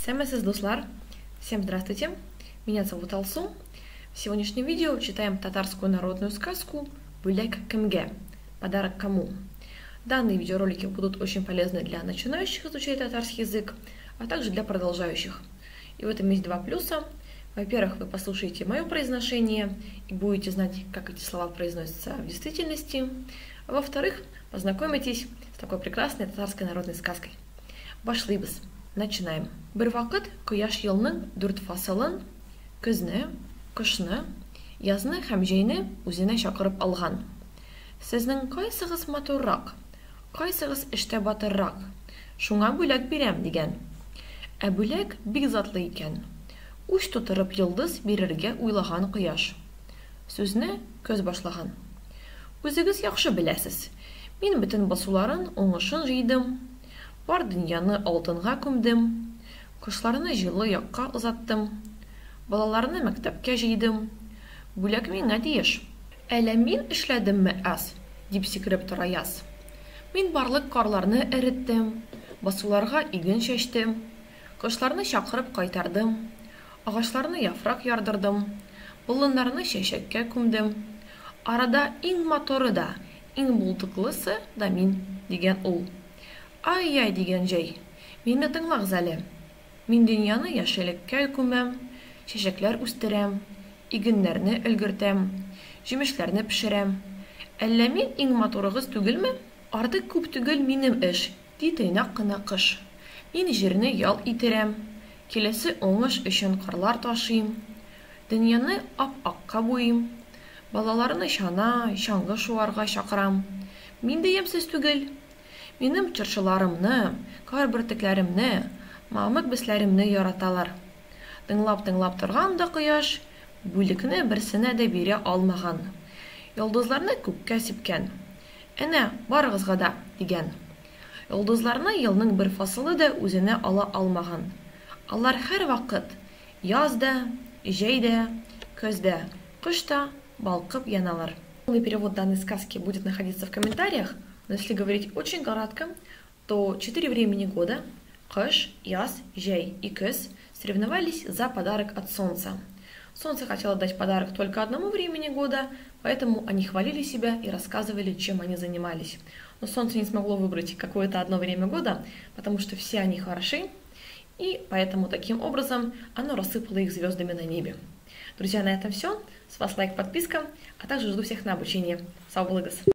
Исәмесез, дуслар! Всем здравствуйте! Меня зовут Алсу. В сегодняшнем видео читаем татарскую народную сказку «Бүләк кемгә?» Подарок кому? Данные видеоролики будут очень полезны для начинающих изучать татарский язык, а также для продолжающих. И в этом есть два плюса. Во-первых, вы послушаете мое произношение и будете знать, как эти слова произносятся в действительности. А во-вторых, познакомитесь с такой прекрасной татарской народной сказкой. Башлыйбыз. Начинаем. Бер вакыт кояш елның 4 фасылын, көзне, кышны, язны һәм җәйне үзенә чакырып алган. Сезнең кайсыгыз матуррак, кайсыгыз эштә батыррак, шуңа бүләк бирәм дигән. Ә бүләк бик затлы икән. Уч тутырып йолдыз бирергә уйлаган кояш. Сүзне көз башлаган. Үзегез яхшы беләсез. Мин бөтен басуларын уңышын җыйдым. Бар дөньяны алтынга күмдем, кошларны җылы якка озаттым, балаларны мәктәпкә җыйдым, бүләк миңа тиеш. Әллә мин эшләдемме аз? Дип сикереп тора яз. Мин барлык карларны эреттем, басуларга иген чәчтем, кошларны чакырып кайтардым, агачларны яфрак ярдырдым, болыннарны чәчәккә күмдем. Арада иң моторы да, иң булдыклысы да мин, дигән ул. Ай-яй дигән җәй, мине тыңлагыз әле. Мин дөньяны яшелеккә күмәм, чәчәкләр үстерәм, игеннәрне өлгертәм, җимешләрне пешерәм. Әллә мин иң моторыгыз түгелме? Артык күп түгел минем эш, ди тыйнак кына кыш. Мин җирне ял итерәм, киләсе уңыш өчен карлар ташыйм, дөньяны ап-акка буйым, балаларны чана, чаңгы шуарга чакырам. Мин дә ямьсез түгел. Минем чыршыларымны, кар бөртекләремне, мамык бесләремне яраталар. Тыңлап торган да кояш, бүлекне берсенә дә бирә алмаган. Йолдызларны күккә сипкән. Әнә, барыгызга да, дигән. Йолдызларны елның бер фасылы да үзенә ала алмаган. Алар һәр вакыт, язда, җәйдә, көздә, кышта балкып яналар. Полный перевод данной сказки будет находиться в комментариях. Но если говорить очень коротко, то 4 времени года – кыш, яз, җәй и көз – соревновались за подарок от солнца. Солнце хотело дать подарок только одному времени года, поэтому они хвалили себя и рассказывали, чем они занимались. Но солнце не смогло выбрать какое-то одно время года, потому что все они хороши, и поэтому таким образом оно рассыпало их звездами на небе. Друзья, на этом все. С вас лайк, подписка, а также жду всех на обучение. Сау булыгыз!